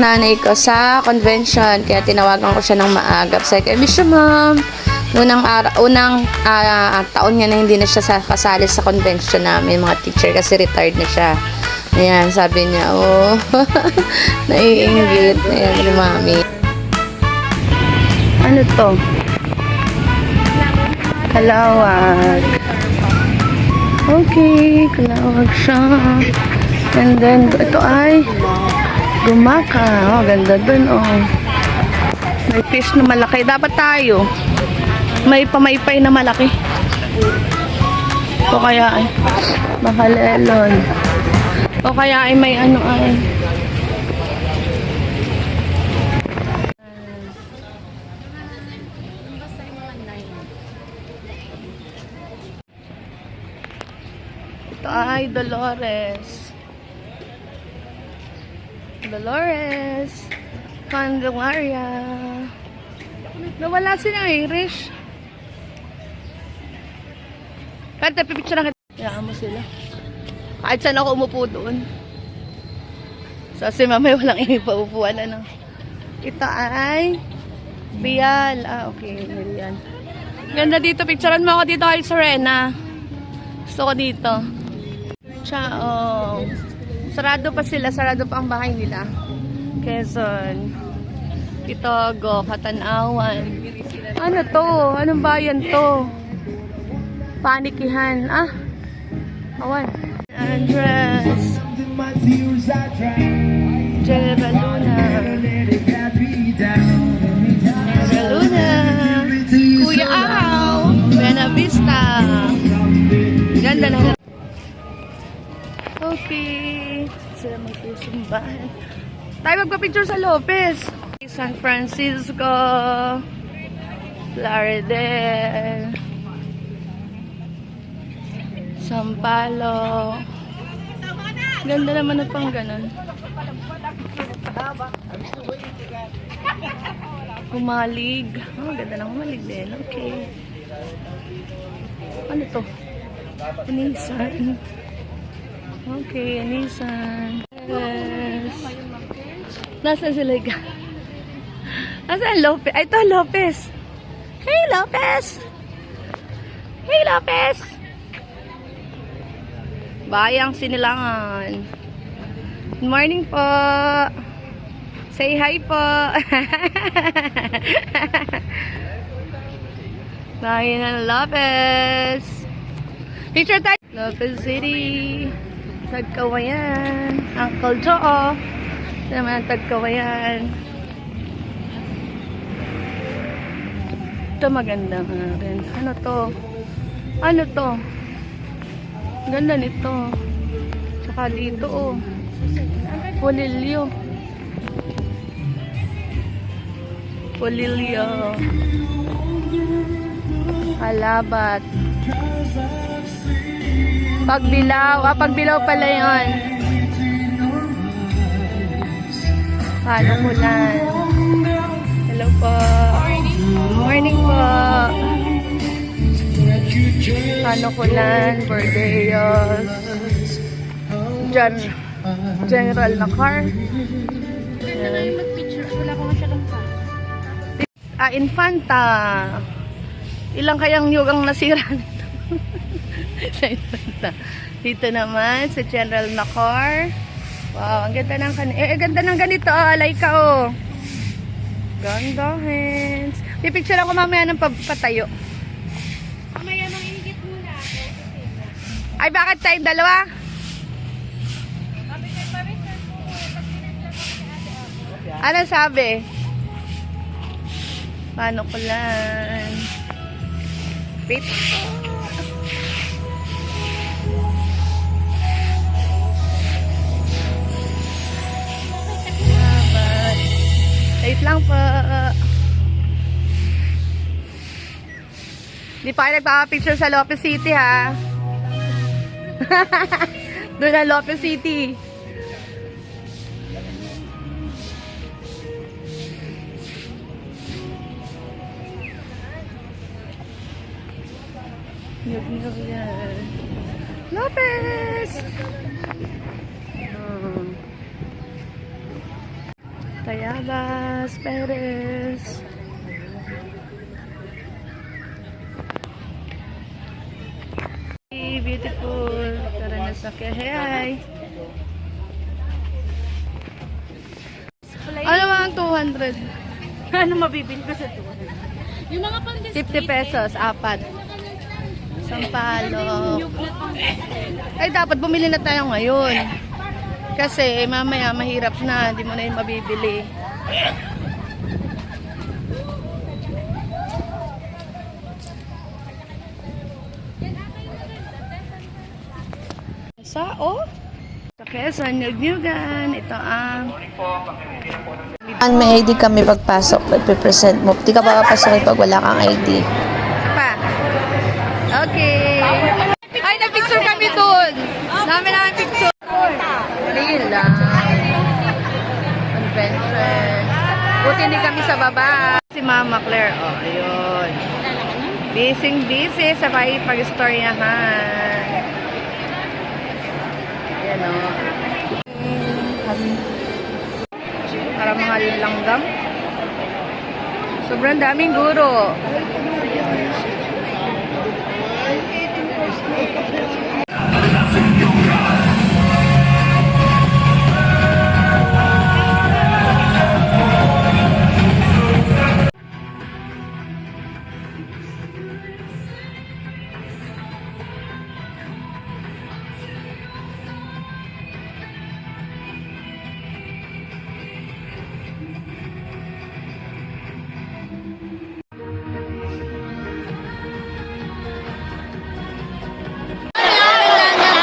nanay ko sa convention. Kaya tinawagan ko siya ng maaga. Sabi ko, I miss you, ma'am. Unang taon niya na hindi na siya kasali sa convention namin, mga teacher, kasi retired na siya. Ayan, sabi niya, oh, naiinggit. Ayan, si mami. Ano to? Kalawag. Okay, kalawag siya. And then, ito ay gumaka. Oh, ganda dun, oh. May fish na malaki. Dapat tayo. May pamaypay na malaki. O kaya ay makalelon. O kaya ay may ano ay. Ito ay Dolores. Dolores. Candelaria. Nawala sila Irish. Kaya pipicture na kita. Hayaan mo sila. Kahit saan ako umupo doon. So, si mamay walang ipaupuan. Ano? Ito ay Bial. Ah, okay. Yan. Ganda dito. Picturean mo ako dito kay Serena. Gusto ko dito. Ciao. Sarado pa sila. Sarado pa ang bahay nila. Quezon. Itogo. Katanawan. Ano to? Anong bayan to? Panikihan. Ah. Awan. Andres. General Luna. General Luna. Kuya Aw. Buena Vista. Ganda na. Okay. Sila magsusimbahan. Tayo magpa-picture sa Lopez. San Francisco. Laredel. Sampalo. Ganda naman na pang ganun. Humalig. Oh, ganda ng humalig din. Okay. Ano to? Anisan. Okay, Anisan. Yes. Nasaan sila? Nasaan Lopez? Ay, ito Lopez. Hey, Lopez! Hey, Lopez! Bayang Sinilangan. Good morning po. Say hi po. Bayan ng Lopez. Picture tayo. Lopez City. Tagkawayan. Uncle Joe. Ito naman ang Tagkawayan. Ito maganda nga rin. Ano to? Ano to? Ganda nito. Tsaka dito, oh. Polilyo. Polilyo. Alabat. Pagbilaw. Ah, Pagbilaw pala yun. Panamulan. Hello po. Morning po. Panamulan. Bordeos. General na car. Wala ko masyadong pa. Ah, Infanta. Ilang kayang nyug ang nasira nito? Sa Infanta. Dito naman sa General na car. Wow, ang ganda ng ganda ng ganito, oh, Laika, oh. Ganda, hands. Pipicture ako mamaya ng patayo. Mamaya nang ihigit muna. Ay, bakit tayong dalawa? Ano sabi? Paano ko lang? Fit. Wait lang po. Di pa kayo nagpapapicture sa Lopez City, ha? Doon na Lopez City. Nyug-nyug yan. Lopez! Tayabas, Perez. Beautiful. Tara na sa Quezon. Ano ba ang 200? Ano mabibili ko sa tuwa? Yung mga pang 50 pesos, apat. Sampalok. Ay, dapat bumili na tayo ngayon. Kasi mamaya mahirap na, hindi mo na yung mabibili. Sao? Sa Quezon, Nyug-Nyugan. Ito ang... May ID kami pagpasok, pag-present mo. Di ka makapasok pag wala kang ID. Pa. Okay. Ay, nag-picture kami doon. Dami namin picture. Real lang. Convention. Buti hindi kami sa baba. Si Mama Claire. Oh, ayun. Busy sa pag-istoryahan. Ayan o. Para mga langgam. Sobrang daming guro.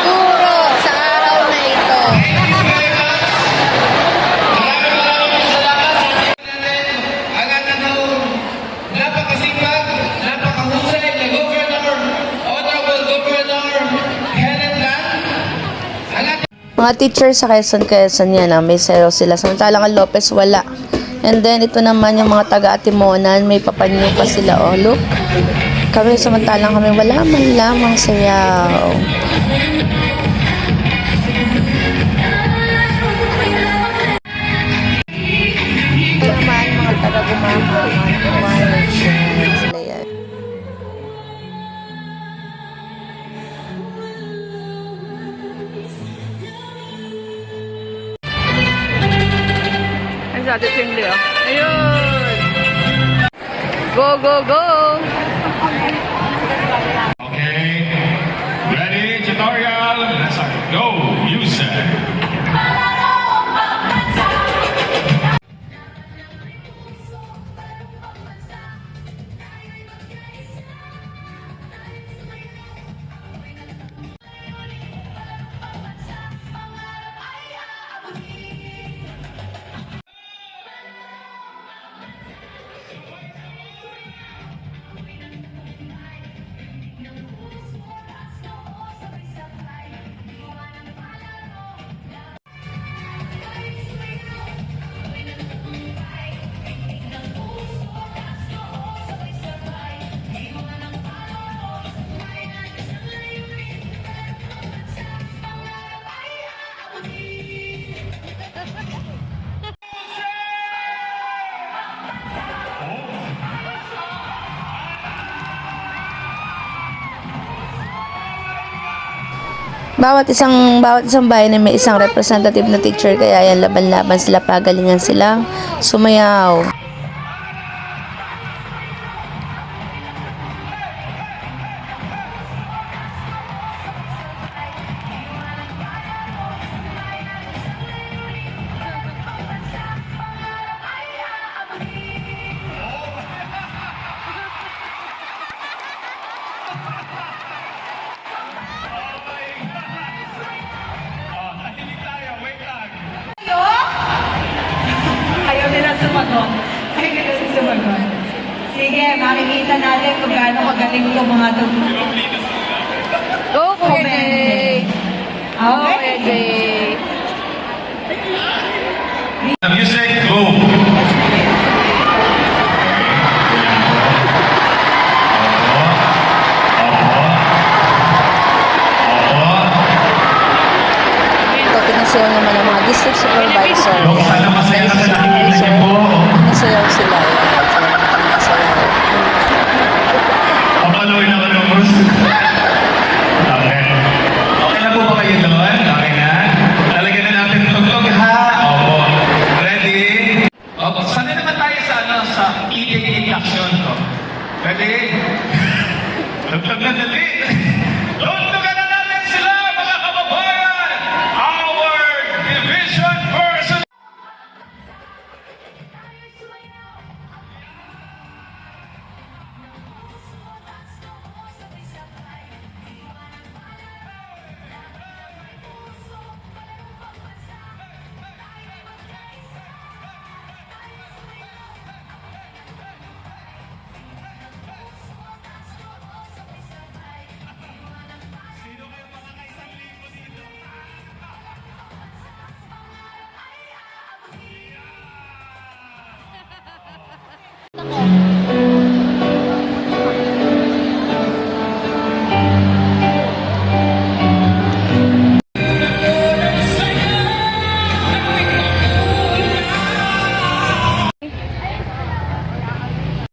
Guro sa araw na ito. Napakasipag, napakahusay na Governor, Honorable Governor Helen Lan. Mga teacher sa Quezon yan, may zero sila. Samantalang ang Lopez wala. And then, ito naman yung mga taga-Atimonan, may papanyo pa sila. Oh, look. Kami, samantalang kami, wala man lamang sayaw. Ito naman, mga taga-Gumama, mga Tawanan, sila yan. Ang sa atin singli, oh. Ayun! Go, go, go! Okay, ready, tutorial, let's go, music. Bawat isang bayan ay may isang representative na teacher, kaya yan laban-laban sila, pagalingan silang sumayaw. Ayaw nila sumagot. Ayaw nila sumagot. Sige, makikita natin kung gaano kagaling itong mga to. Go, Kuya Jay! Go, Kuya Jay! Music, go. Ito, pinasiyaw naman ang mga district supervisor. Sana masaya ka sa nakikita Papalawin ako ng Bruce. Okay. Okay na po ba kayo doon? Okay na? Lalagyan na natin tugtog ha? Opo. Ready? Opo. Sana naman tayo sa sa immediate action. Ready? Tugtog na dali. Tugtogan na natin sila, mga kababayan! Our division person!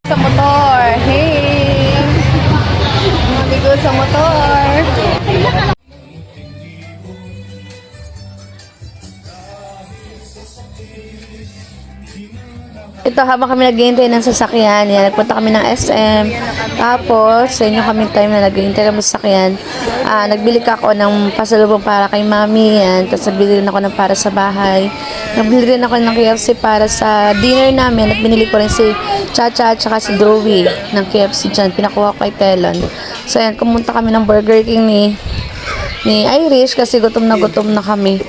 Sa motor. Hey! Maligo sa motor. Ito, habang kami naghihintay ng sasakyan, yan, nagpunta kami ng SM. Tapos, sa inyo kaming time na naghihintay kami sa sasakyan, nagbili ka ako ng pasalubong para kay mami, yan. Tapos, nagbili rin ako ng para sa bahay. Nagbili rin ako ng KFC para sa dinner namin. At binili ko rin si Chacha at saka si Joey ng KFC dyan. Pinakuha ko kay Telon. So, yan, kumunta kami ng Burger King ni Irish kasi gutom na kami.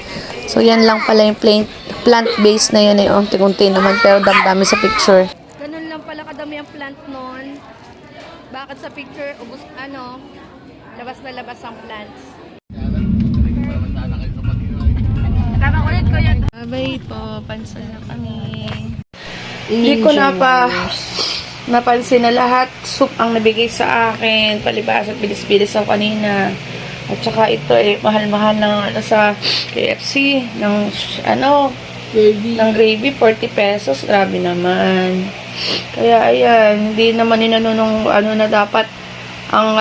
So, yan lang pala yung plant-based na yun eh. Unti-unti naman, pero dami sa picture. Ganun lang pala kadami ang plant nun. Bakit sa picture, labas na labas ang plants. Tama ulit ko yan. Babay po, pansan na kami. Hindi ko napansin na lahat soup ang nabigay sa akin. Palibas at bilis-bilis ako kanina. At saka ito mahal-mahal ng sa KFC, ng gravy, 40 pesos. Grabe naman. Kaya ayan, hindi naman inanunong na dapat ang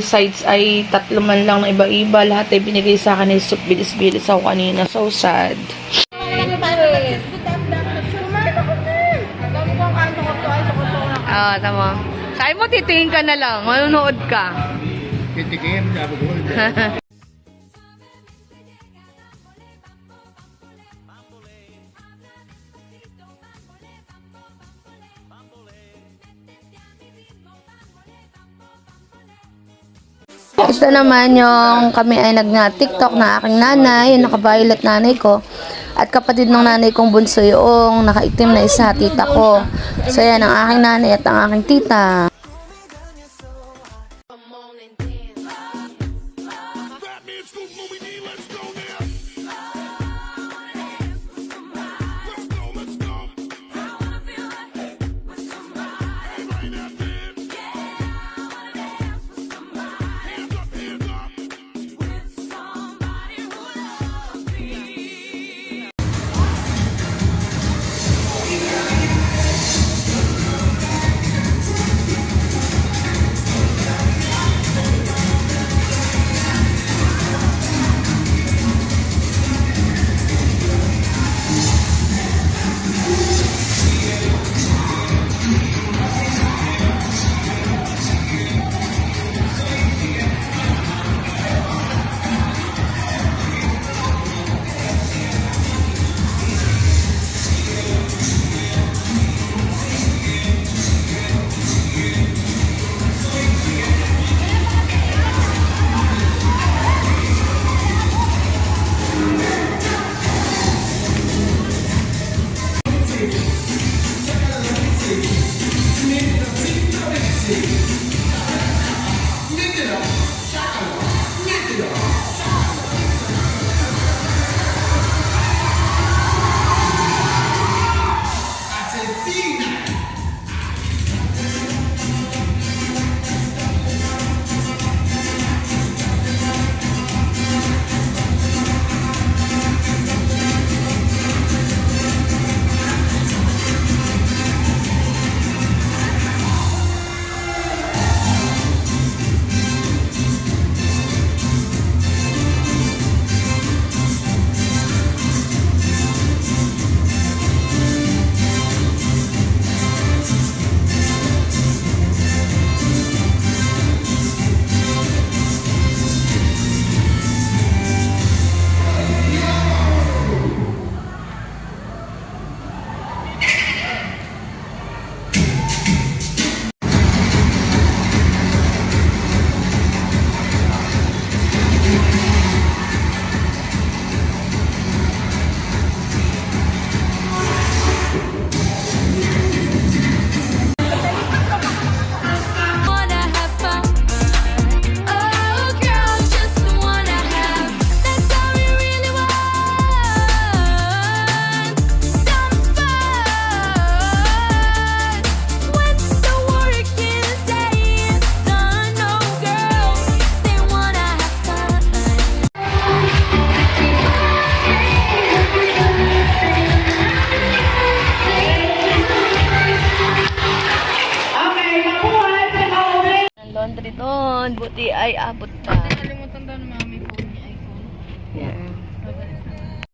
sides ay 3 man lang na iba-iba. Lahat ay binigay sa akin ng soup, bilis-bilis ako kanina. So sad. Tama. Sabi mo, titingin ka na lang. Manunood ka. Titikim, sabi ko. Ito naman yung kami ay nag-TikTok na aking nanay, yung naka-violet nanay ko. At kapatid ng nanay kong bunso yung nakaitim na isa, tita ko. So yan, ang aking nanay at ang aking tita. 300 doon. Buti ay abot pa. Nakalimutan daw ng mami phone ni iPhone. Yan.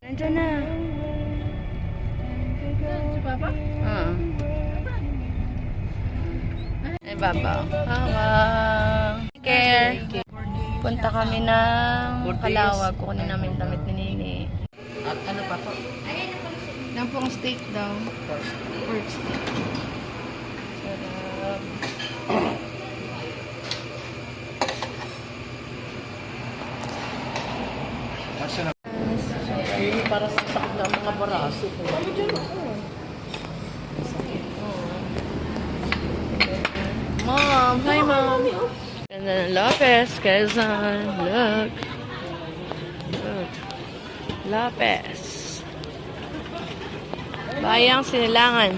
Nandiyan na. Si Papa? Ay, baba. Hawak. Care. Punta kami ng Kalawag. Kukunin namin damit ni Nini. At ano pa po? Yan pong steak daw. Pork steak. Sarap. Para sa sakit ng mga baraso ko. Mom! Hi, Mom! And then Lopez, Quezon. Look. Look. Lopez. Bayang Sinilangan.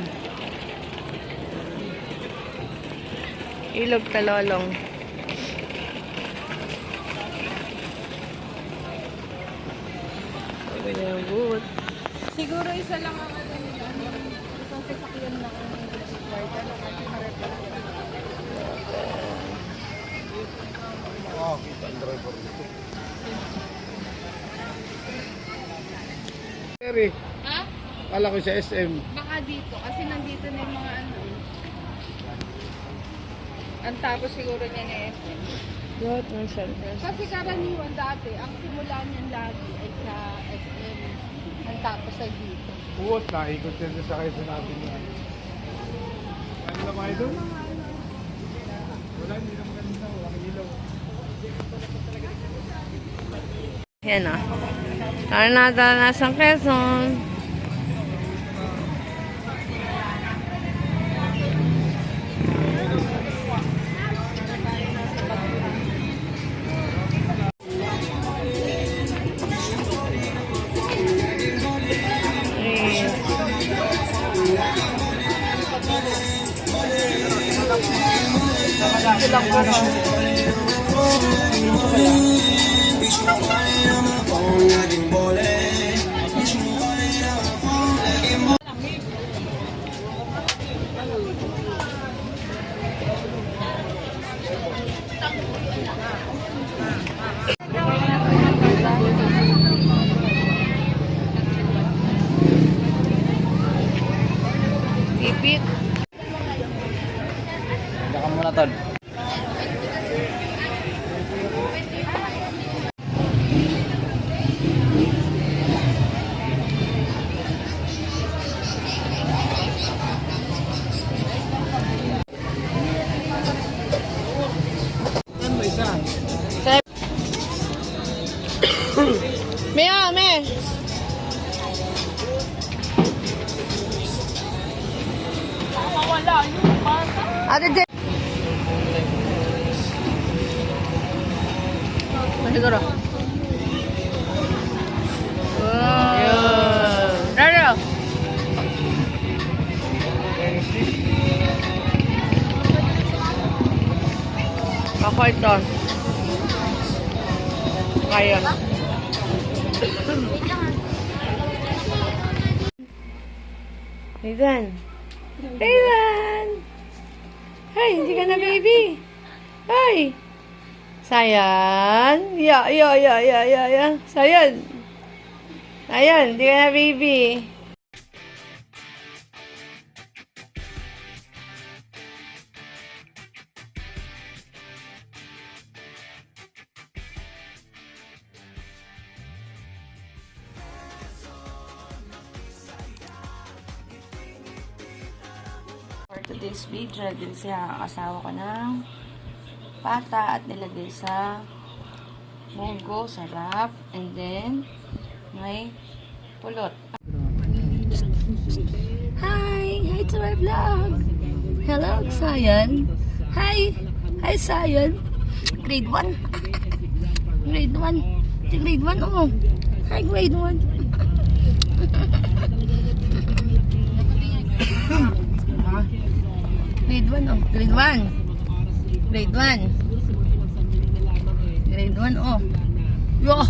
Ilog Talolong. Sabi niya, good. Siguro isa lang ang ano nila. Isang sasakyan lang ang Terry, Ha? kala ko sa SM. Baka dito. Kasi nandito na yung mga ano. Ang tapos siguro niya na SM. Lahat ng center. Kasi karaniwan dati, ang simula niyan lagi ay sa SM. Ang tapos ay dito. Uwot na, ikot yan sa kayo sa natin yan. Ano na mga idol? Wala, hindi naman ganito. Walang ilaw. Yan ah. Nasang Quezon. Ipit. Hindi ka muna, Tol. Me. Ate Jen. Siguro. Raro. Ako ito. Kaya. Rayvan. Rayvan! Hey, hindi ka na baby. Hey! Sayan. Ya. Sayan. Sayan, hindi ka na baby. For today's video, din siya ang asawa ko ng pata at nilagay sa munggo, sarap, and then may pulot. Hi to my vlog. Hello, Sayan. Hi Sayan. Grade 1. Grade 1. Grade 1, oh. Hi, grade 1. Grade 1, oh. Grade 1. Grade 1. Grade 1, oh. Yo.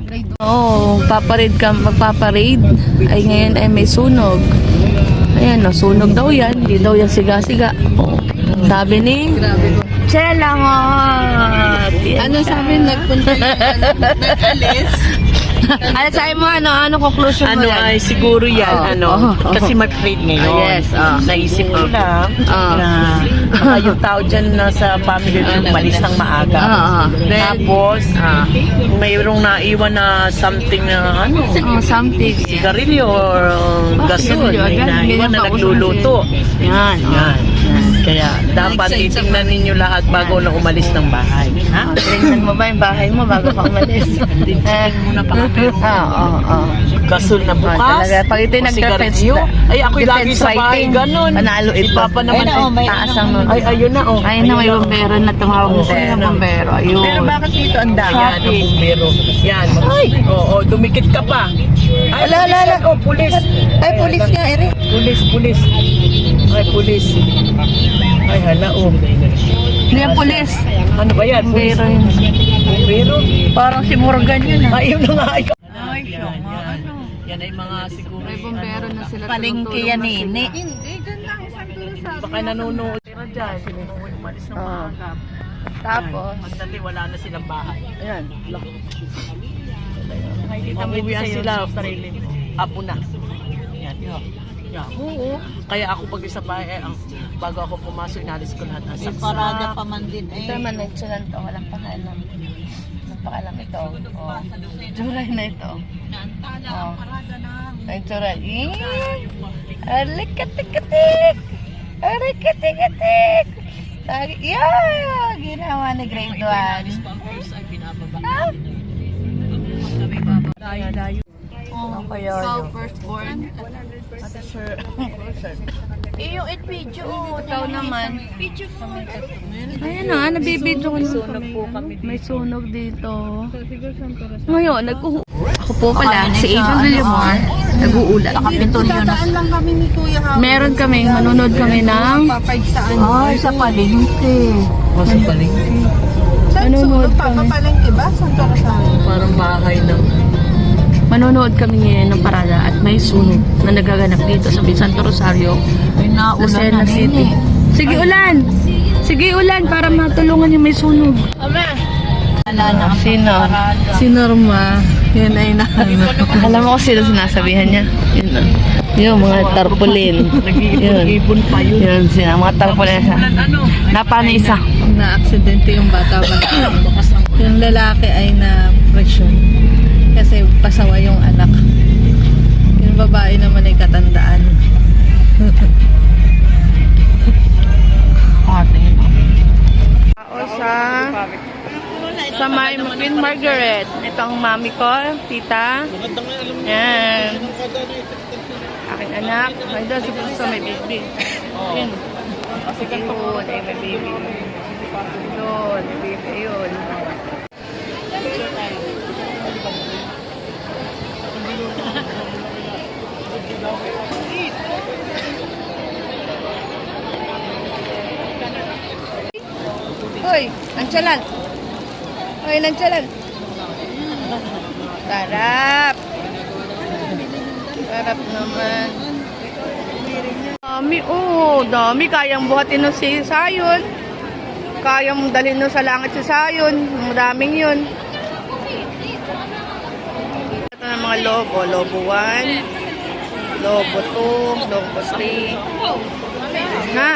Grade 1. Oh, magpaparade. Ay, ngayon ay may sunog. Ayan, oh, sunog daw yan. Hindi daw yan siga-siga. Oh. Sabi ni Chelangot. Ano sabi, nagpunta yung nag-alis? Ano sabi mo, ano conclusion mo Ano yan? ay siguro yan, kasi may parade ngayon. Yes, Naisip ko lang na baka yung tao dyan na sa family room malis ng maaga. Tapos, mayroong naiwan na something na Something. sigarilyo or gasol. sigarilyo, May agad. naiwan na nagluluto. Yan. Yan. Kaya dapat titingnan ninyo lahat bago na umalis ng bahay. Ha? Tingnan mo ba yung bahay mo bago ka umalis? Tingnan muna baka mayroong gasol na bukas. Talaga, pag ito yung o nag-defense sigarilyo. Ay, ako'y lagi sa bahay. Ganun. Panalo ito. Papa naman Taas ang nun. Ay, ayun na, oh. Ayun na, may bombero na tumawag na sa'yo ng bombero. Ayun. Pero bakit dito ang dami? Yan, ang bumbero. Yan. Ay! Oo, dumikit ka pa. Ay, pulis yan. Oh, pulis. Ay, pulis nga, Eric. Pulis. Ay, pulis. Ay, hala, oh. Hindi yan, pulis. Ano ba yan? Pulis. Bombero yun. Bumbero? Parang si Morgan yun. Ay, yun na nga. Ay, Yan. yan ay mga siguro. May bombero na sila. Palengke yan, Nini. Hindi, dyan lang. Isang tulo sa Baka nanonood. Pero dyan, sinunood umalis ng maaga. Tapos, Pagdating, wala na silang bahay. ayan. Mamuwian sila sa sarili mo. Apo na. Yan. Yeah. Oo. Kaya ako pag isa pa, bago ako pumasok, inalis ko lahat ng saksak. Parada pa man din. Ito naman, nagsulan to. Walang pakalam. Walang pakalam ito. Oh. Juray na ito. Oh. Nagsulan. Arik-katik-katik! Arik-katik-katik! Yeah! Ginawa ni grade 1. Ay, binababa. Dayo. Ang kaya Ikaw, firstborn. yung video, ikaw naman. Ayan na, nabibidyo ko na kami. May sunog dito. Ngayon, ako po pala, si Adrian Villamor, nag-uulat. Dadaan lang kami ni Kuya Howard. Meron kami, manunod kami ng Papagsaan. Ay, sa palengke. O, sa palengke. Nanonood kami. Papalengke ba? Santo Rosario. Parang bahay ng... Manonood kami ngayon ng parada at may sunog na nagaganap dito sa Santo Rosario, Lucena City. Sige ulan! Sige ulan para matulungan yung may sunog. Sino? Si Norma. Yan ay na. Alam mo kung sino sinasabihan niya? Yun na. Yung mga tarpaulin. Yun. Ibon pa yun. Yun sila, mga tarpaulin. Napanisa. Na-aksidente yung bata ba? Yung lalaki ay na-presyon. Kasi pasawa yung anak. Yung babae naman ay katandaan. Sa may Queen Margaret. Ito ang mami ko, tita. Yan. Aking anak. Ay, doon sa may baby. Yun. Kasi doon ay may baby. Doon, may baby yun. Hoy, nantsalan. Hoy, nantsalan. Sarap. Sarap naman. Dami, dami. Kayang buhatin ng si Sayon. Kayang dalhin nun sa langit si Sayon. Madaming yun. Ito ng mga lobo. Lobo 1, Lobo 2, Lobo 3. Ha?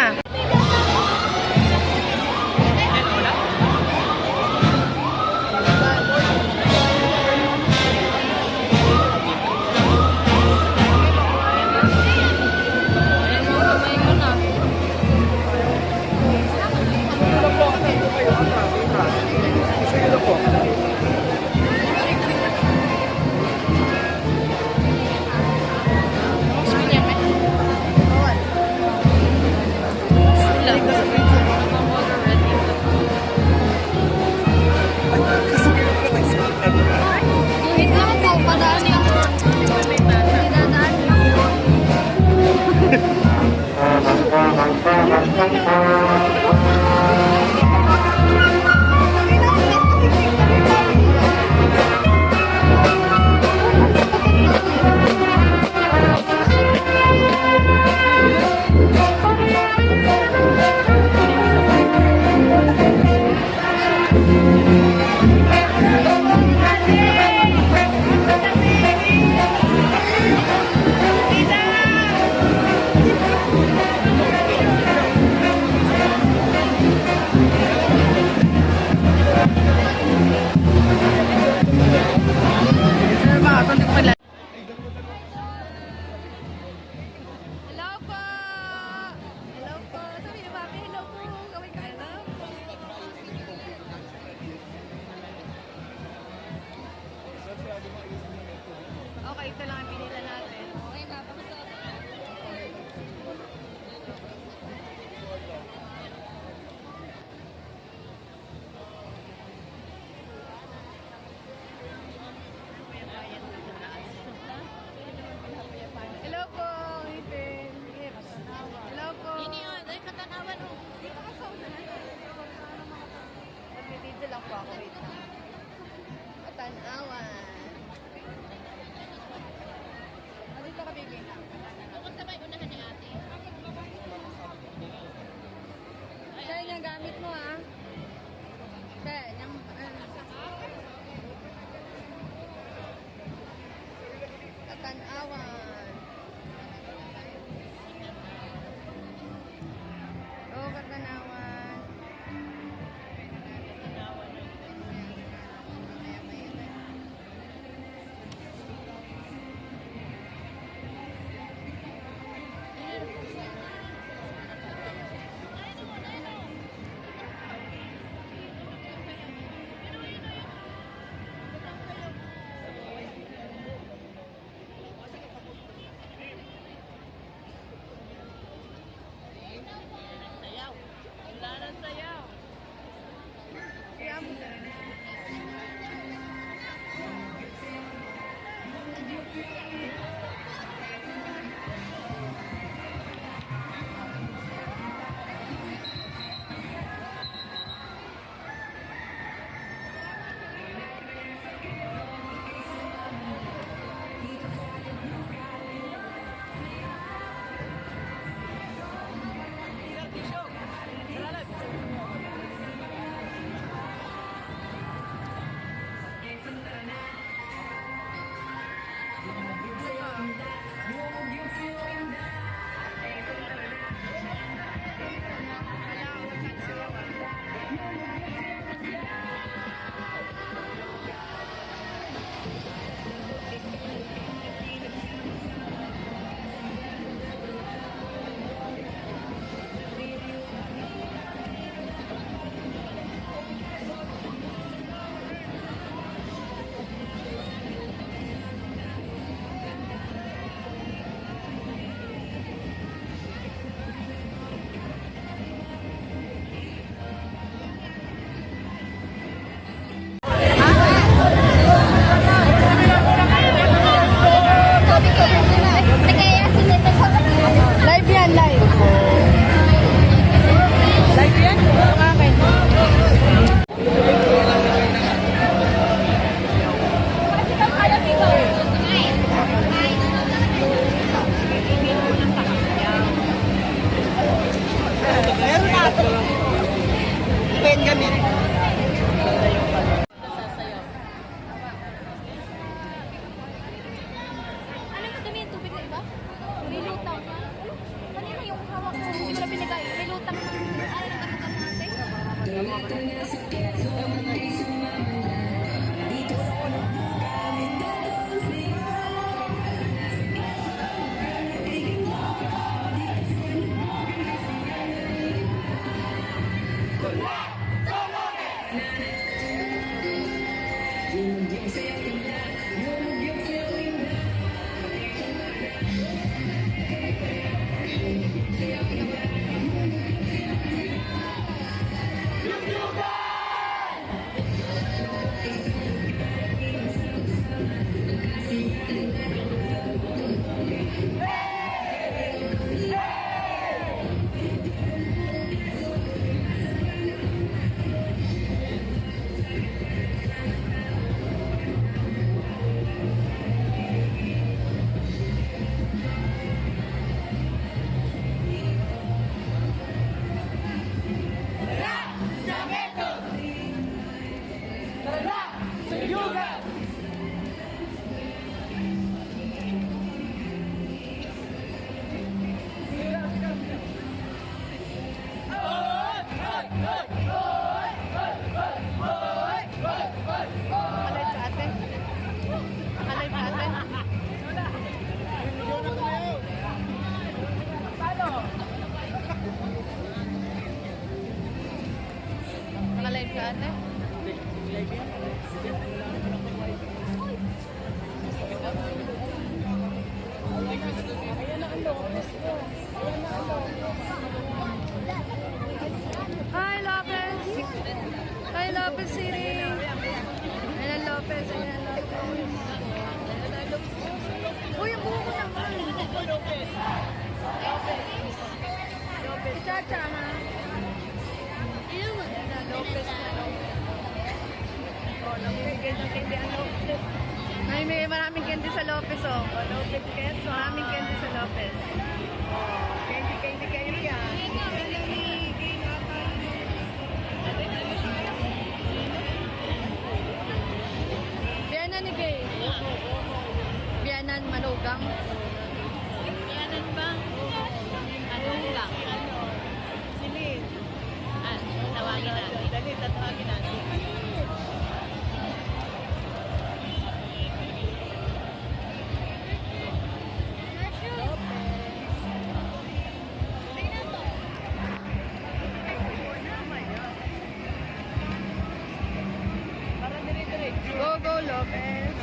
gamit mo ah. Te, yung Katanawan. Oh, Katanawan. Live yan, live. Live yan? Ang akin. Ano yung dumi yung tubig na iba? May lutang. Kanina yung hawak ko. Hindi ko na pinigay. May lutang ng ano ng katakan natin. Naka-live ka ate? Hi, Lopez! Hi, Lopez City! Ayan ang Lopez, ayan ang Lopez. Uy, ang buho ko naman! Lopez! Lopez, Chacha, ha? Ayan na, Lopez na, Lopez. Oh, namimigay ng candy ang Lopez. May maraming candy sa Lopez, oh. Oh, Lopez Kes, maraming candy sa Lopez. Oh, candy kayo yan. gang. Yanan ba? Ano lang? Silid. Tawagin natin. Dali, tatawagin natin. Go, go, Lopez.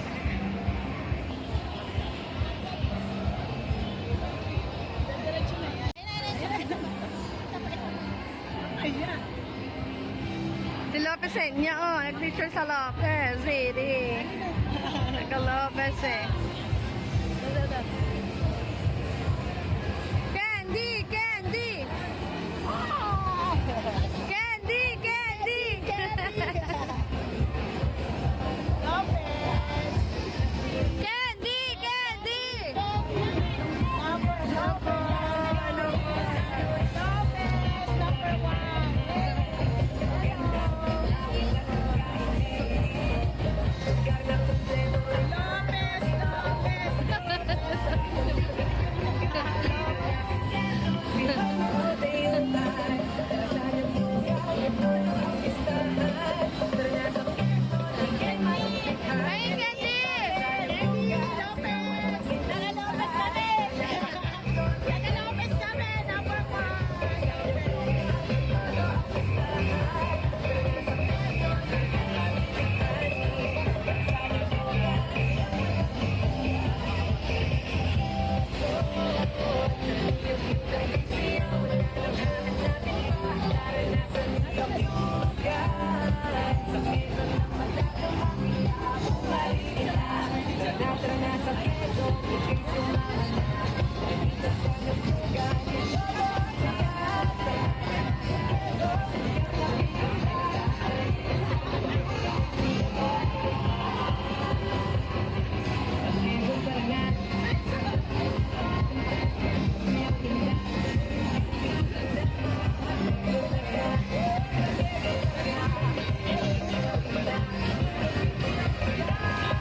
Si Lopez eh, niya oh, nag-picture sa Lopez, Ziri. Nagka-Lopez eh. Candy! Candy! Candy! Candy! Candy! Candy! Ay, Candy!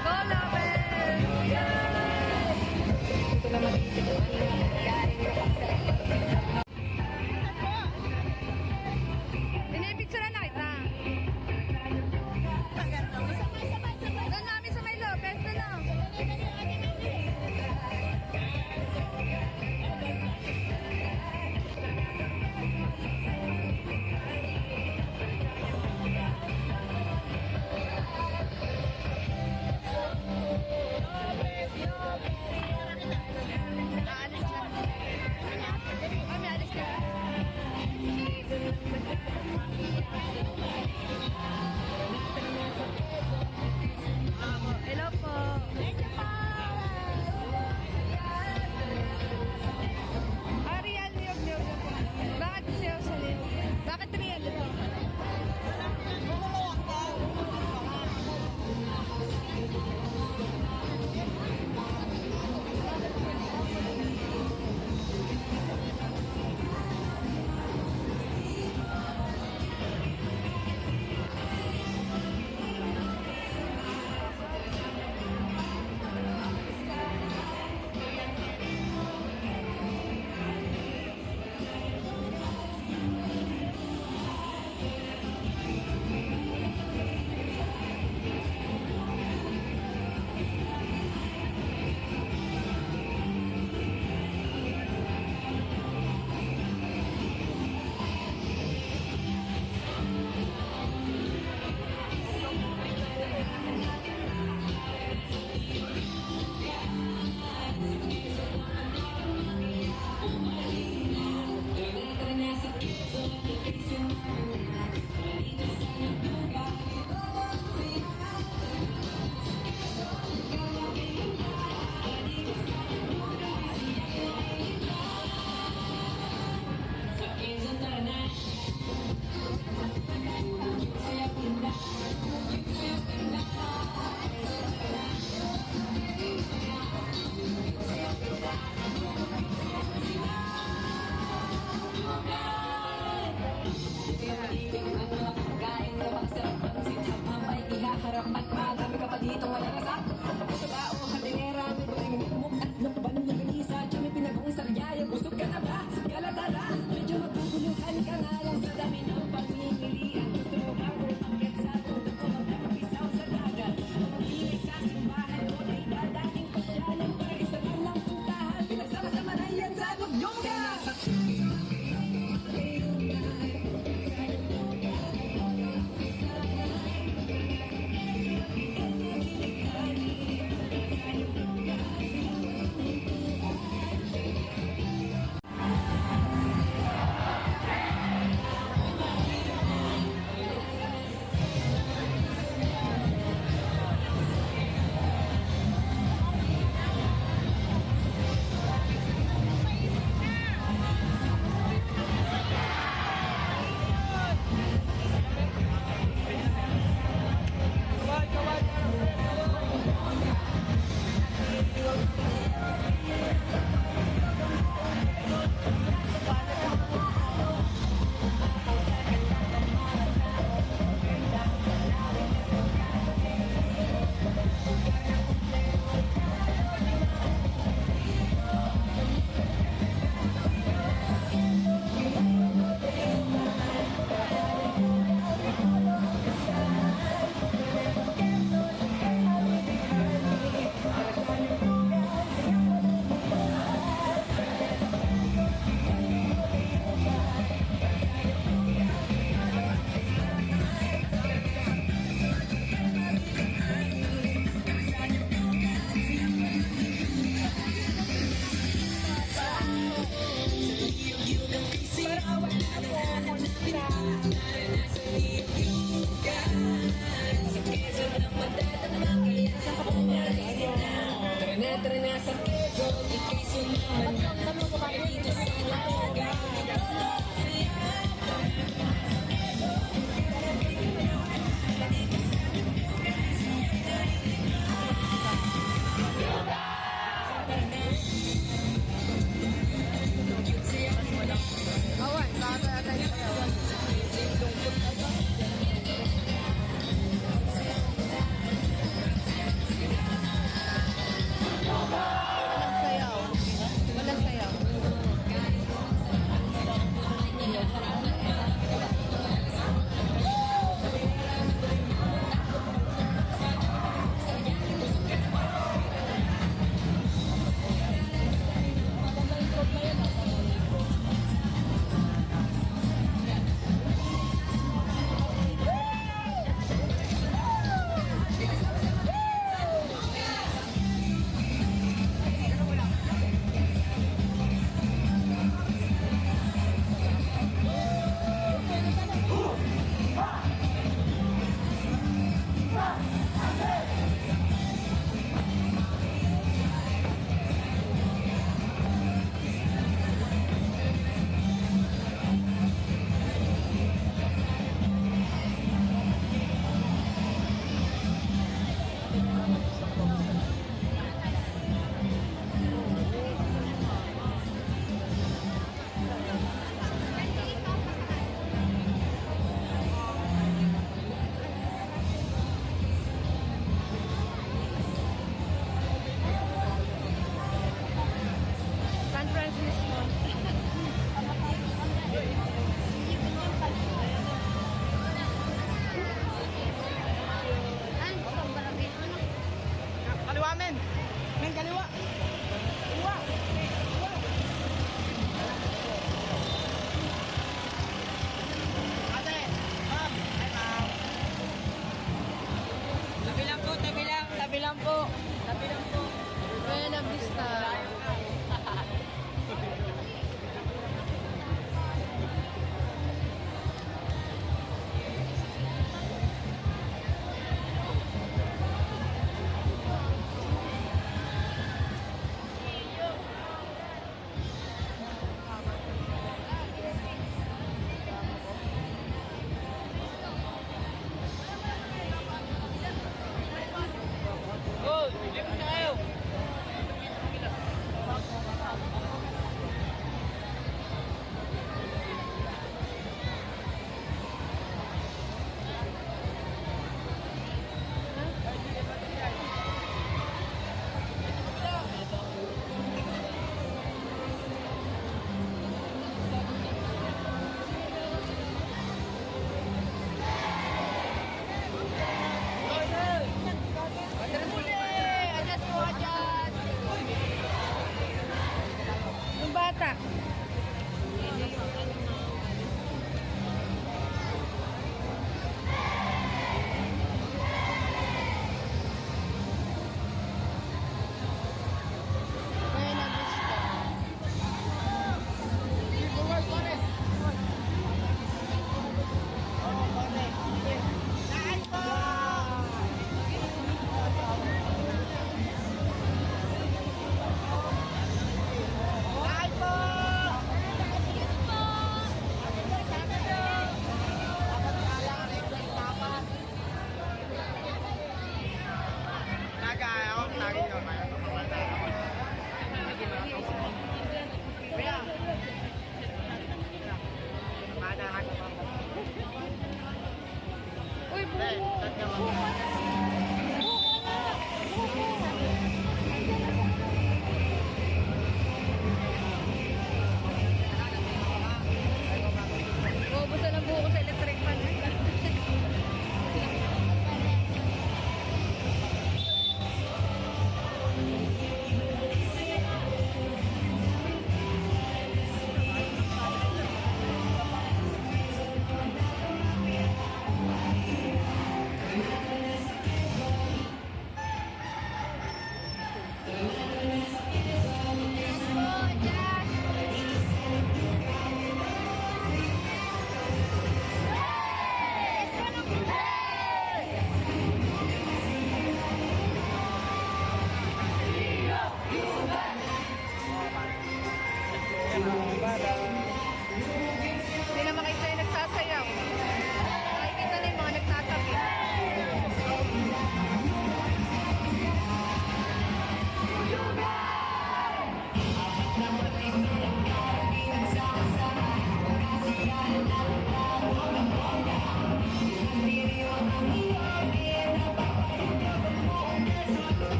Go, Lopez! Pinipicture na kita. Doon namin sa may Lopez, doon. Aalis na. Mami, alis ka.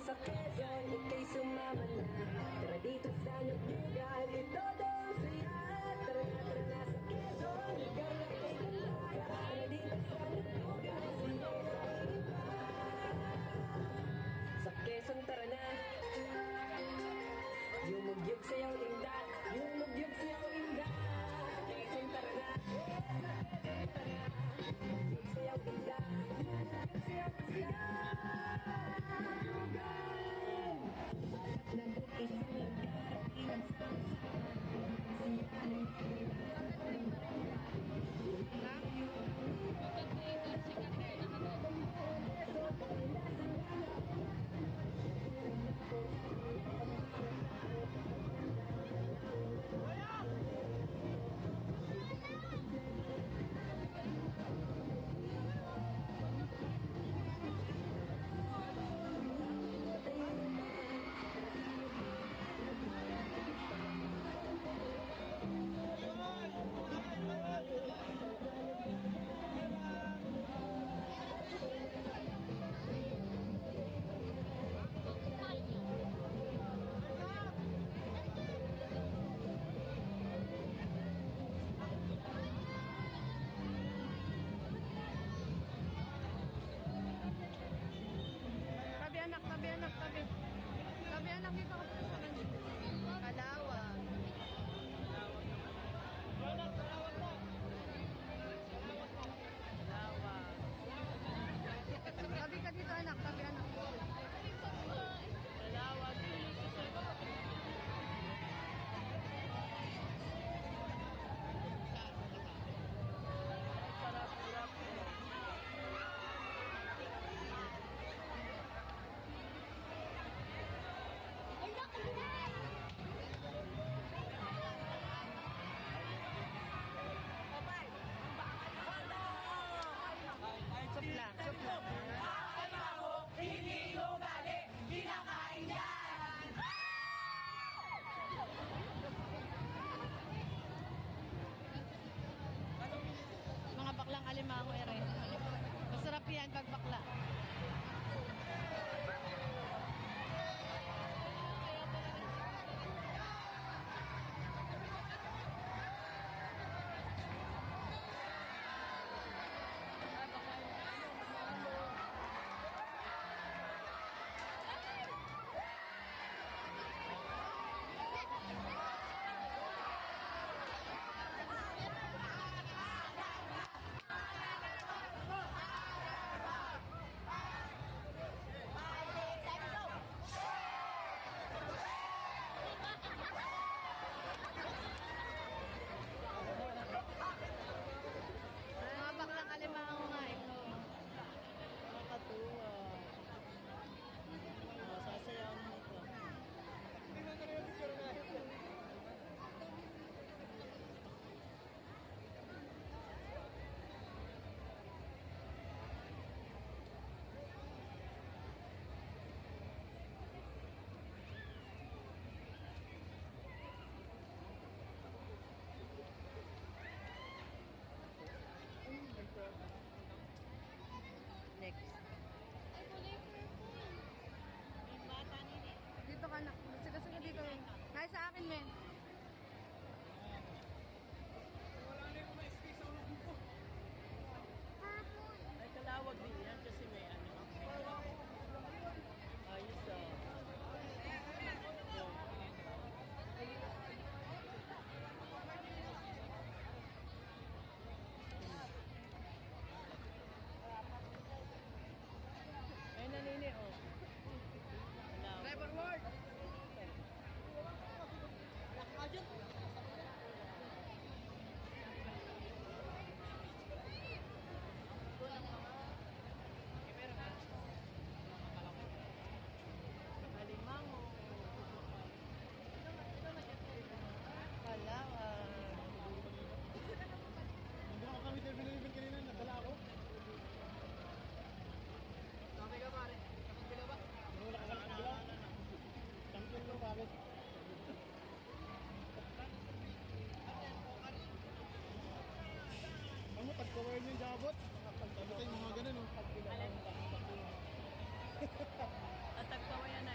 sa Quezon, ika'y sumama na. Tara dito sa Nagbugan, ito daw ang saya. Tara na sa Quezon, lugar na kay ganda. Tara dito sa Nagbugan, sige sa iba. Sa Quezon, tara na. Yumugyug sayaw inda, yumugyug sayaw inda. Sa Quezon, tara na. Yumugyug sayaw inda, yumugyug sayaw inda. Nandun isang lugar, ilang Tabi anak, tabi anak, tabi. Tabi anak, dito ka sa kanya. Kalawag. Kalawag. Tabi ka dito anak, tabi anak. Kalawag. Sarap-sarap. Supla, supla. Mga baklang alimango ere. Masarap yan pag bakla. Mga baklang alimango nga ito. Nakakatuwa. Sasayaw na ito. Next. Ay, kulay purple. Yung bata nila. Dito ka na. Sige dito. Kaya sa akin, men. Ay, kalawag din yan kasi may ano. Ayos Ay, nanini, oh. Driver Ward! Alimango. Kalawag. Hindi ako kami terminal kanina, nadala ako. Kami ka pare. Kapag bila ba? Wala ka lang bila. Champion mo, bakit? Ano, tagkawain yung jabot? Sabi sa'yo mga ganun, oh. At tagkawayan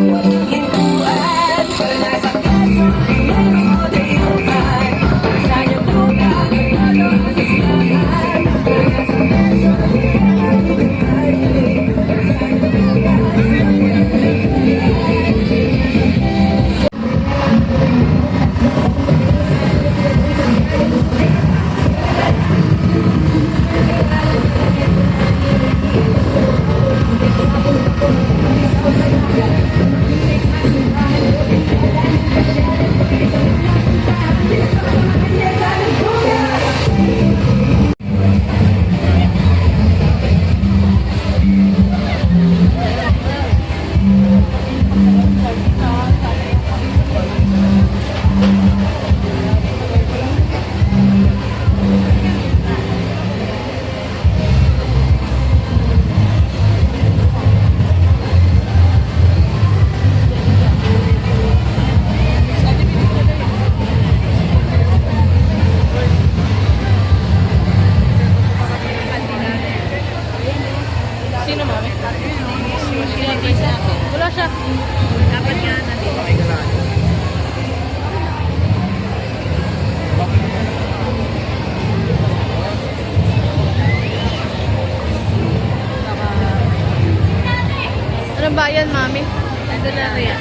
walang hintuan. Pag nasa kaso, meron ko dayuhan. Sa iyong lugar, nagtalo sa silahan. Pag nasa kaso, Wala siya. Dapat nga nandito. Anong bayan, mami? Ito na rin.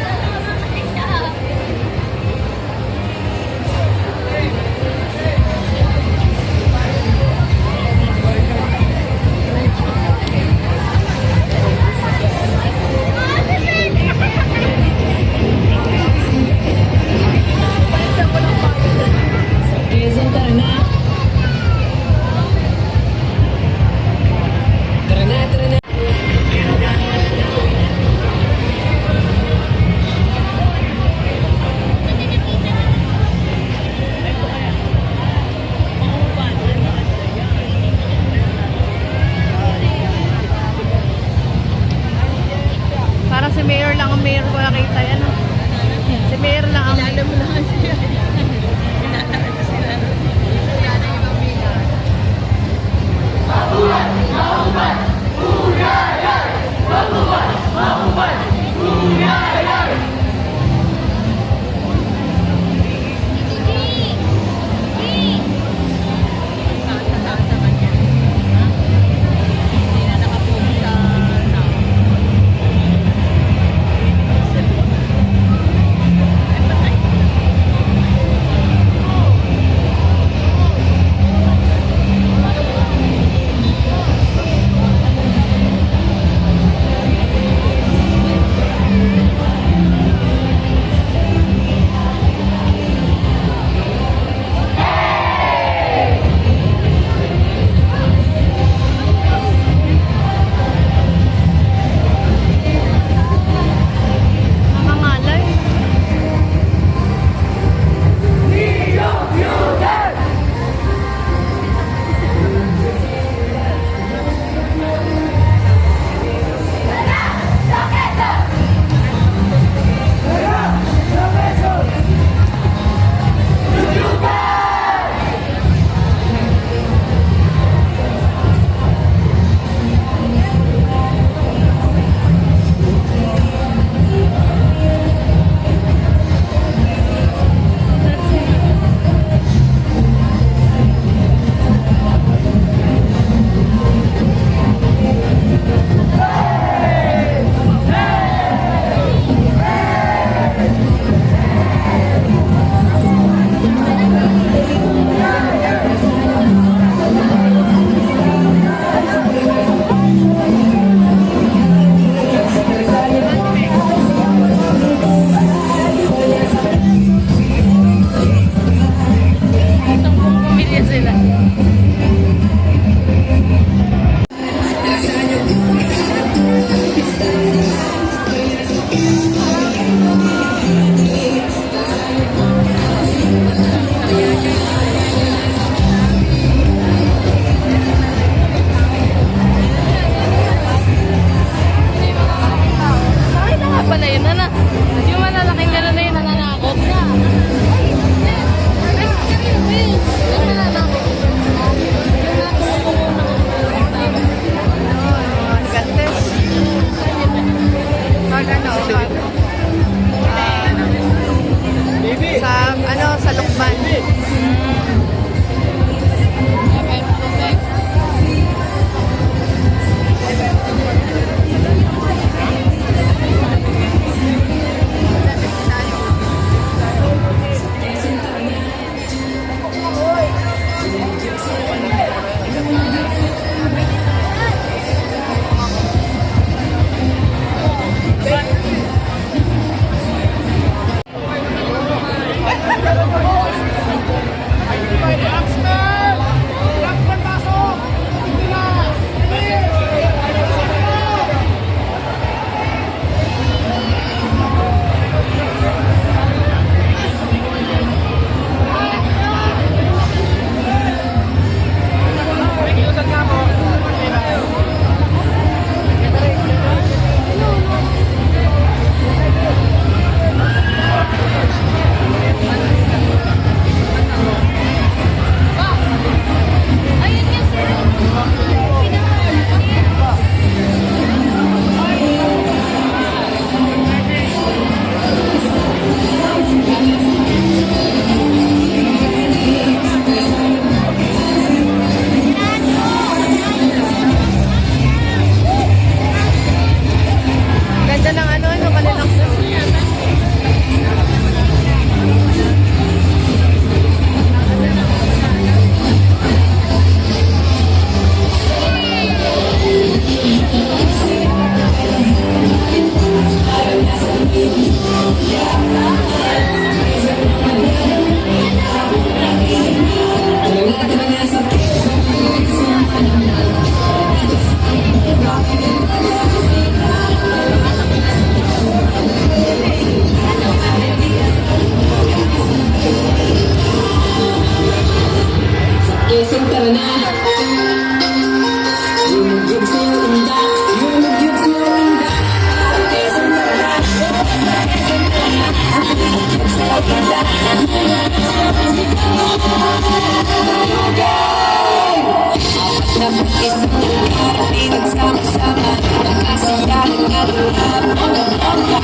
Na isang lugar, di nagsama-sama ang kasiyahan na lulap o bongga.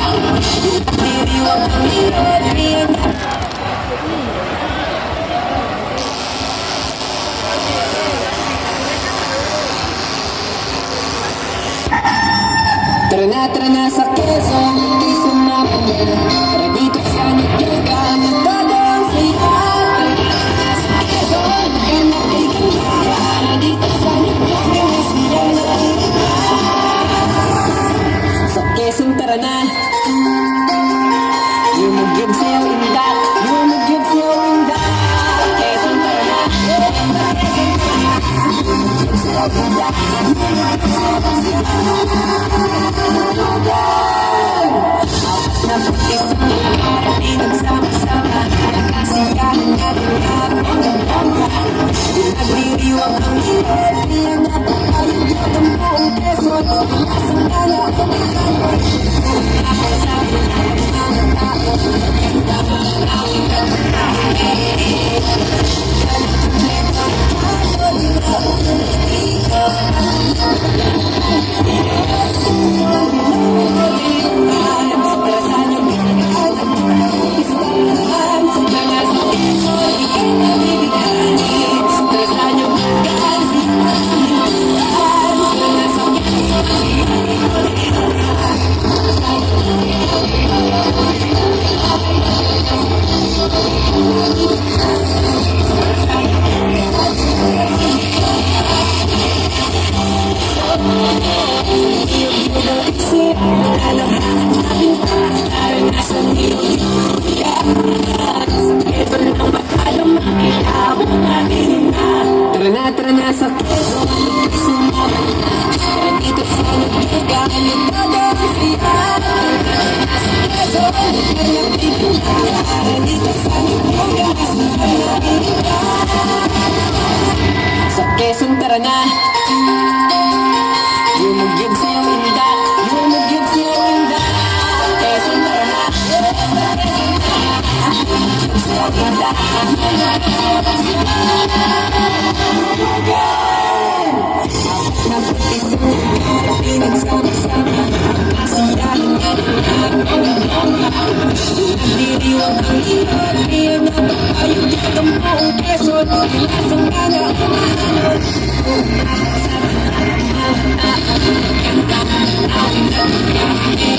Diriwang ang hirap, riyan na tara na sa Quezon, di sumama na. Tara dito sa Nagdugan, na todo ang saya. Tara na sa Quezon, ganap ay ganda. Tara dito sa Nagdugan, na siya na iba. Sa Quezon, tara na. Yumugyog sa'yo inda, yumugyog sa'yo inda. Sa Quezon, tara na. Sa Quezon, tara na. Yumugyog sa'yo inda, yumugyog sa'yo inda. Na isang lugar, di nagsama-sama ang kasiyahan na lulap o bongga. Nagdiriwang ang hirap, riyan na pagkayog ng buong Quezon. Ilasang tala o kahanon, kung nakasabi na ang mga tao, maganda ang awing katahe. Kompleto ang tao, di na umulito. Tara na sa Quezon, sumama na. Tara dito sa Nagdugan, na todo ang saya. Tara na sa Quezon, ganap ay ganda. Tara dito sa Nagdugan, na siya na iba. Sa Quezon, tara na. Yumugyog sa'yo inda, yumugyog sa'yo inda. Sa Quezon, tara na. Sa Quezon, tara na. Yumugyog sa'yo inda, yumugyog sa'yo inda. Na isang lugar, di nagsama-sama ang kasiyahan na lulap o bongga. Nagdiriwang ang hirap, riyan na pagkayog ng buong Quezon. Ilasang tala o kahanon, kung nakasabi na ang mga tao, maganda ang awing katahe.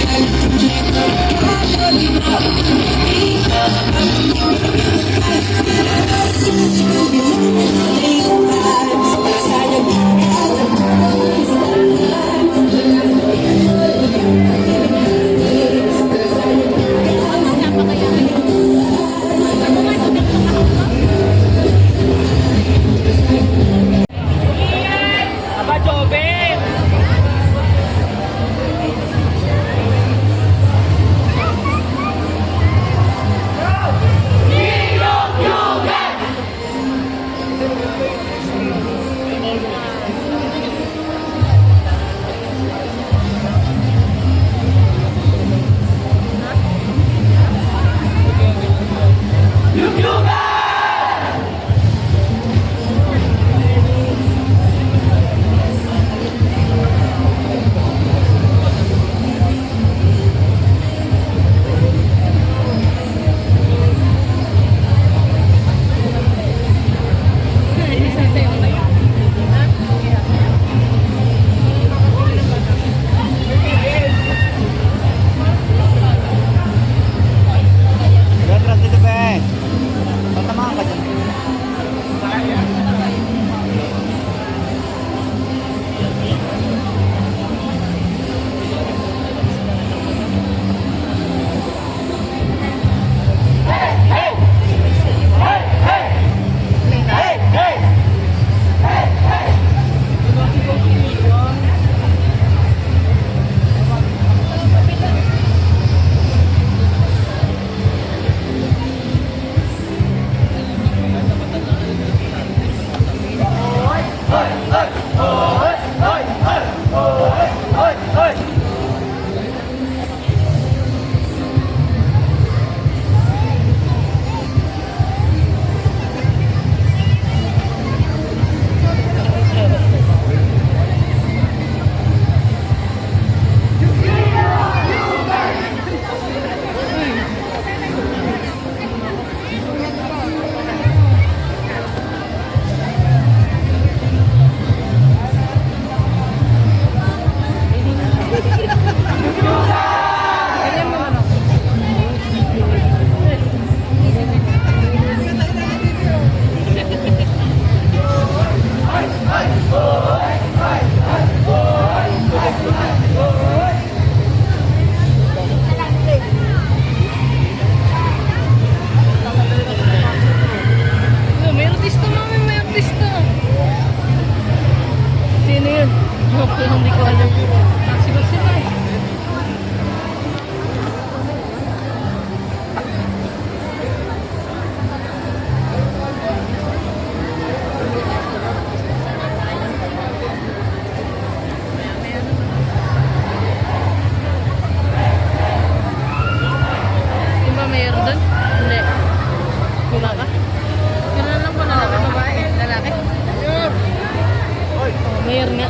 Kahit kompleto ang tao, di na umulito. Kahit sila, hindi mo naliwan. Sayang Hindi ko alam. Sila. Di ba mayroon doon? Hindi. Wala ka? Kailan lang ba lalaki, babae? Lalaki? Oh, mayroon nga.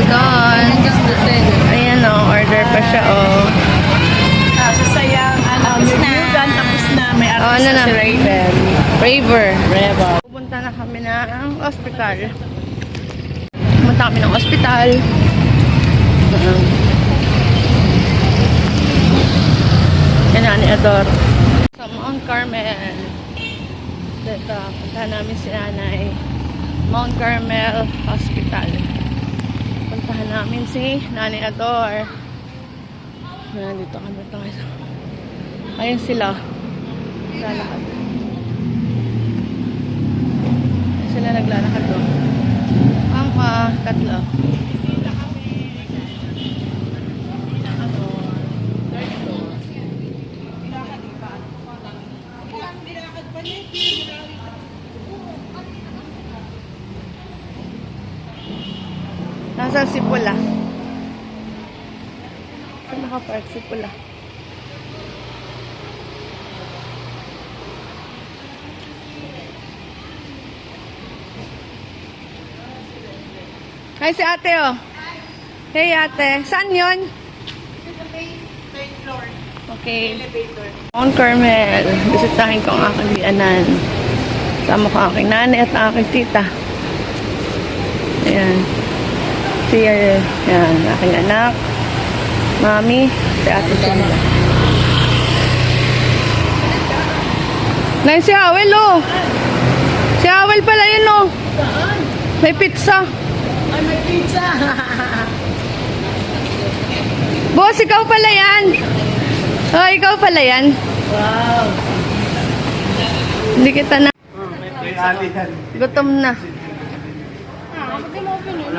doon. Ayan o, order pa siya o. Kaso sayang, tapos na. May Oh, ano na? si Raven. Raver. Raven. Pupunta na kami ng ospital. Pupunta kami ng ospital. Yan na ni Ador. Sa Mount Carmel. Dito, punta namin si nanay. Mount Carmel Hospital. Puntahan namin si Nanay Ador. Nandito kami. Ayun sila. Lalakad. Sila naglalakad doon. Ang tatlo. Nasaan si Pula? Saan nakapark si Pula? Hi si ate oh. Hey ate. Saan yun? Okay. Mount Carmel. Bisitahin ko ang aking bianan. Sama ko aking nanay at aking tita. Ayan. Si, yan, aking anak. Mami. Si ate Sila. Nay, si Hawel oh. Si Hawel pala yun oh. May pizza. Ay, may pizza! Boss, ikaw pala yan. Oh, ikaw pala yan. Wow! Hindi kita na. May ali yan. Gutom na. Hindi mo pinili.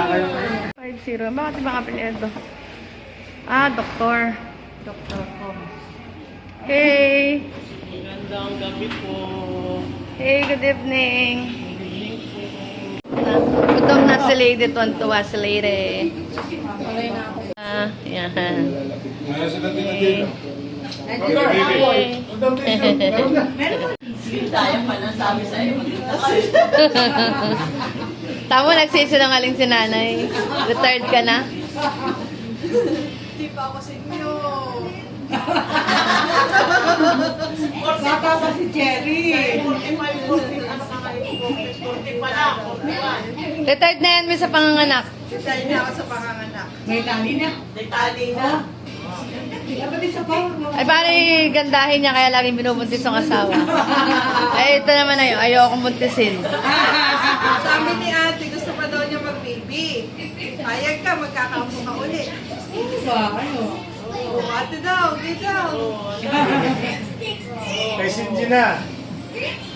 5-0. Bakit ba kapilito? Doktor. Doktor ko. Hey. Magandang gabi po. Hey, good evening. Gutom na si Lady. Tuwan-tuwa si Lady. Yan. Ayos na din dito. Tayo pa lang sabi sa'yo. Tama, nagsisinungaling si nanay. Retired ka na? Hindi pa ako sinyo. Bata pa si Jerry. 45, 40, ano ka ngayon? 40 pa lang. Retired na yan, may sa panganganak. Detali na ako sa panganganak. May tali na? May tali na. Ay, paano gandahin niya kaya laging binubuntis ang asawa? Ay, ito naman na yun. Ayoko buntisin. Sabi ni ate, gusto pa daw niya mag-baby. Payag ka, magkakampo ka ulit. Oo, ate daw, di daw. Kay Cindy na.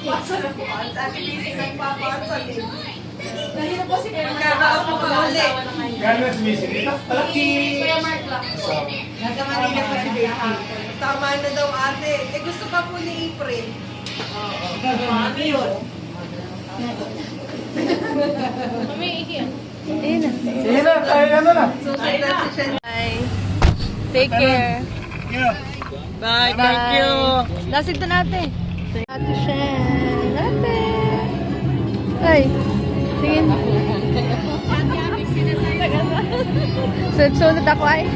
Ate busy nagpapaansal eh. Magkakampo ka ulit. Gano'n si Missy dito? Malaki. Nasa Manila pa si baby. Tama na daw ate. Eh gusto pa po ni April. Ano yun? Ayun na. Sige na, kaya ano na. Susunod si Shen. Bye. Take care. Bye, thank you. Lasig to natin. Ate Shen. Ate. Ay. Tingin. Sunod ako ay.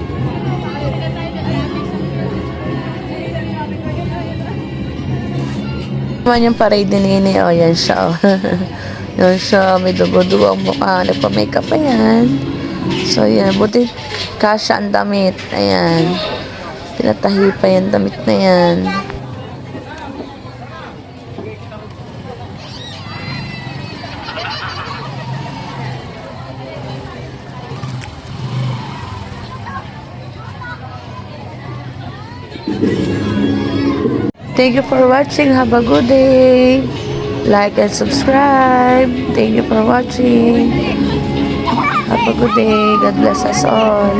Naman yung parade ni Nini, oh, yan siya, oh. Yan siya, may dugo-dugo ang mukha, nagpa-makeup pa yan. So, yan, buti kasha ang damit, ayan. Pinatahi pa yung damit na yan. Thank you for watching. Have a good day. Like and subscribe. Thank you for watching. Have a good day. God bless us all.